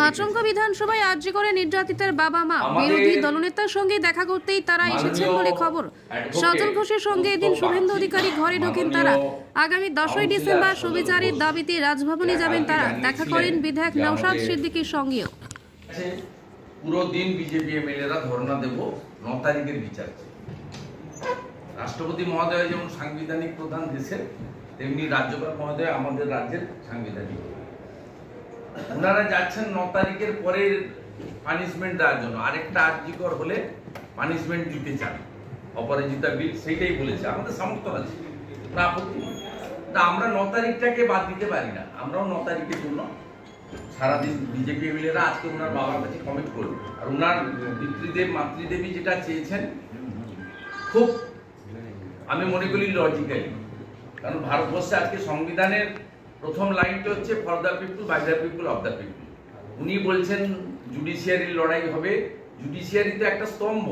আচমকা বিধানসভায় আর্জি করে নির্যাতিতার বাবা মা বিরোধী দলনেতার সঙ্গে দেখা করতেই তারা এসেছেন বলে খবর। সজল ঘোষের সঙ্গে এদিন শুভেন্দু অধিকারী ঘরে ঢোকেন তারা। আগামী 10ই ডিসেম্বর সুবিচারের দাবিতে রাজভবনে যাবেন তারা। দেখা করেন বিধায়ক নওশাদ সিদ্দিকীর সঙ্গেও। পুরো দিন বিজেপি এমএলএরা ধর্ণা দেব 9 তারিখের বিচার। রাষ্ট্রপতি মহোদয় যেমন সাংবিধানিক প্রধান দেশের, তেমনি রাজ্যপাল মহোদয় আমাদের রাজ্যের সাংবিধানিক। ওনারা যাচ্ছেন 9 তারিখের পরের পানিশমেন্ট দেওয়ার জন্য। আরেকটা আর্জিকর হলে পানিশমেন্ট দিতে চান, অপরাজিতা বিল সেইটাই বলেছে। আমাদের সমর্থন আছে, আপত্তি। আমরা 9 তারিখটাকে বাদ দিতে পারি না। আমরাও 9 তারিখের জন্য সারাদিন বিজেপি এমএলএরা আজকে ওনার বাবার কাছে কমিট করবে। আর ওনার পিতৃদেব মাতৃদেবী যেটা চেয়েছেন, খুব আমি মনে করি লজিক্যালি। কারণ ভারতবর্ষে আজকে সংবিধানের প্রথম লাইনটা হচ্ছে for the people, by the people, of the people. উনি বলছেন জুডিশিয়ারির লড়াই হবে। জুডিশিয়ারি তো একটা স্তম্ভ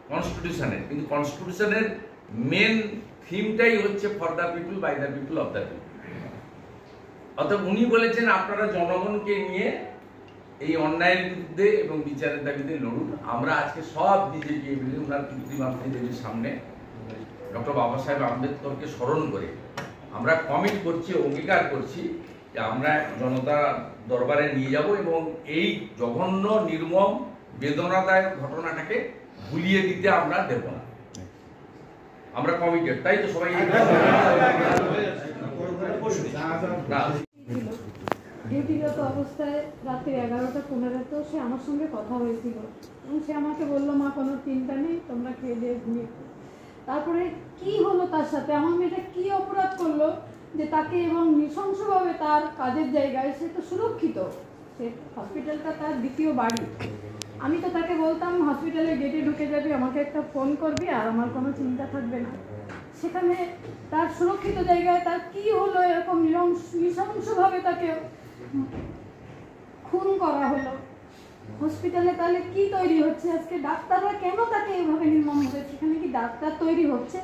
কনস্টিটিউশনের, কিন্তু কনস্টিটিউশনের মেন থিমটাই হচ্ছে for the people, by the people, of the people. অর্থাৎ উনি বলেছেন আপনারা জনগণকে নিয়ে এই অন্যায়ের বিরুদ্ধে এবং বিচারের দাবিতে লড়ুন। আমরা আজকে সব বিজেপি এমএলএ ওনার পিতৃমাতৃদেবীর সামনে ডক্টর বাবা সাহেব আম্বেদকরকে স্মরণ করে আমরা কমিট করছি, অঙ্গীকার করছি যে আমরা জনতা দরবারে নিয়ে যাব এবং এই জঘন্য, নির্মম, বেদনাদায়ক ঘটনাটাকে ভুলিয়ে দিতে আমরা দেব না। আমরা কমিটেড, তাই তো সবাই। ডিউটিগত অবস্থায় রাত্রি 11:15 সে আমার সঙ্গে কথা হয়েছিল এবং সে আমাকে বললো, মা কোনো চিন্তা নেই, তোমরা খেয়ে দিয়ে ঘুমিয়ে। তারপরে কি হলো তার সাথে, আমার মেয়েটা কি অপরাধ করলো যে তাকে এবং নৃশংসভাবে তার কাজের জায়গায়, সে তো সুরক্ষিত, সে হসপিটালটা তার দ্বিতীয় বাড়ি। আমি তো তাকে বলতাম হসপিটালে গেটে ঢুকে যাবি, আমাকে একটা ফোন করবি, আর আমার কোনো চিন্তা থাকবে না। সেখানে তার সুরক্ষিত জায়গায় তার কি হলো, এরকম নৃশংসভাবে তাকে খুন করা হলো। হসপিটালে তাহলে কি তৈরি হচ্ছে আজকে? ডাক্তাররা কেন তাকে এইভাবে নির্মমভাবে, সেখানে কি ডাক্তার তৈরি হচ্ছে?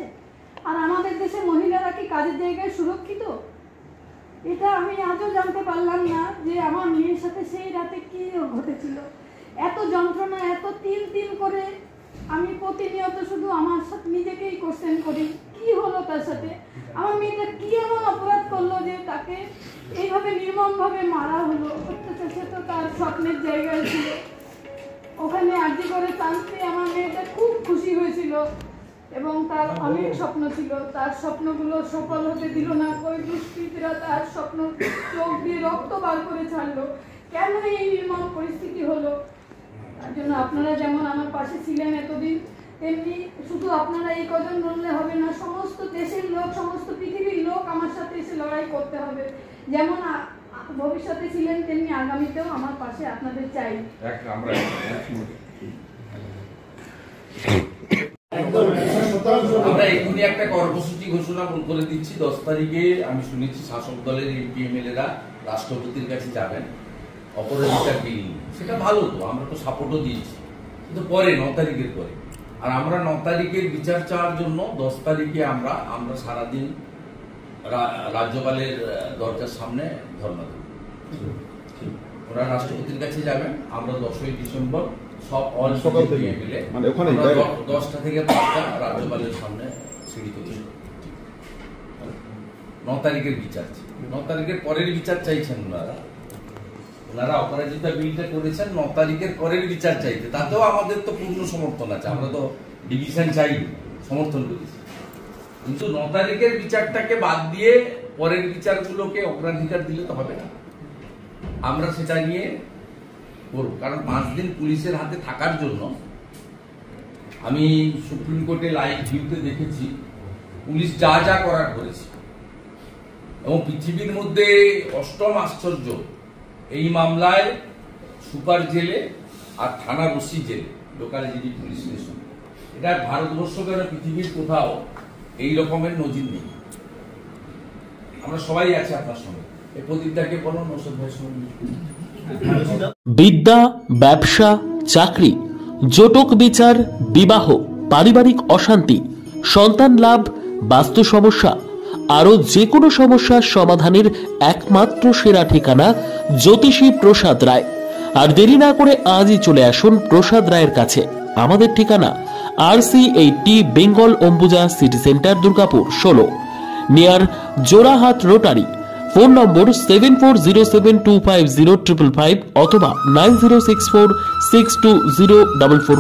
আর আমাদের দেশে মহিলারা কি কাজের জায়গায় সুরক্ষিত? এটা আমি আজও জানতে পারলাম না যে আমার মেয়ের সাথে সেই রাতে কি ঘটেছিল। এত যন্ত্রণা, এত তিল তিল করে আমি প্রতিনিয়ত শুধু আমার সাথে নিজেকেই কোশ্চেন করি, কি হলো তার সাথে? আমার মেয়েটা কি এমন অপরাধ করলো যে তাকে এইভাবে নির্মমভাবে মারা হলো? সে তো তার স্বপ্নের জায়গায় ছিল, ওখানে আর্জি করে টানতে আমার মেয়েটা খুব খুশি হয়েছিল এবং তার অনেক স্বপ্ন ছিল। তার স্বপ্নগুলো সফল হতে দিল না। ওই দুষ্কৃতীরা তার স্বপ্ন চোখ দিয়ে রক্ত বার করে ছাড়লো। কেন এই নির্মম পরিস্থিতি হলো? তার জন্য আপনারা যেমন আমার পাশে ছিলেন এতদিন, তেমনি শুধু আপনারা এই কজন বললে হবে না, সমস্ত দেশের লোক, সমস্ত পৃথিবীর লোক আমার সাথে এসে লড়াই করতে হবে। যেমন ভবিষ্যতে ছিলেন, তেমনি আগামীতেও আমার পাশে আপনাদের চাই। আমরা এখনই একটা কর্মসূচি ঘোষণা করে দিচ্ছি। 10 তারিখে আমি শুনেছি শাসক দলের এমপি এমএলএরা রাষ্ট্রপতির কাছে যাবেন অপরাজিতা বিল। সেটা ভালো, তো আমরা তো সাপোর্টও দিয়েছি, কিন্তু পরে 9 তারিখের পরে। আর আমরা 9 তারিখের বিচার চাওয়ার জন্য 10 তারিখে আমরা সারাদিন রাজ্যপালের দরজার সামনে ধর্ণা দেব। ওরা রাষ্ট্রপতির কাছে যাবেন। আমরা 10ই ডিসেম্বর সব অল এমএলএ 10টা থেকে 5টা রাজ্যপালের সামনে সিঁড়ি তৈরি। 9 তারিখের বিচার, 9 তারিখের পরের বিচার চাইছেন ওনারা অপরাজিতা বিলটা করেছেন 9 তারিখের পরের বিচার চাইতে। তাতেও আমাদের তো পূর্ণ সমর্থন আছে, আমরা তো ডিভিশন চাই, সমর্থন করেছি। কিন্তু 9 তারিখের বিচারটাকে বাদ দিয়ে পরের বিচারগুলোকে অগ্রাধিকার দিলে তো হবে না। আমরা সেটা নিয়ে করব, কারণ 5 দিন পুলিশের হাতে থাকার জন্য আমি সুপ্রিম কোর্টে লাইভ ভিউতে দেখেছি পুলিশ যা যা করার করেছে। এবং পৃথিবীর মধ্যে 8ম আশ্চর্য, এই মামলায় সুপার জেলে আর থানা বসি জেলে, লোকাল জিডি পুলিশ স্টেশন। এটা ভারতবর্ষ কেন পৃথিবীর কোথাও এই রকমের নজির নেই। আমরা সবাই আছি আপনার সঙ্গে। এই প্রদীপটাকে বলুন, নৌশাদ ভাইয়ের সঙ্গে। বিদ্যা, ব্যবসা, চাকরি, জটক বিচার, বিবাহ, পারিবারিক অশান্তি, সন্তান লাভ, বাস্তু সমস্যা, আরো যে কোনো সমস্যার সমাধানের একমাত্র সেরা ঠিকানা জ্যোতিষী প্রসাদ রায়। আর দেরি না করে আজই চলে আসুন প্রসাদ রায়ের কাছে। আমাদের ঠিকানা RC80 Bengal Ambuja city centre, Durgapur 16, near Jorhat rotary. Phone নম্বর 7407250555 অথবা 9064620444।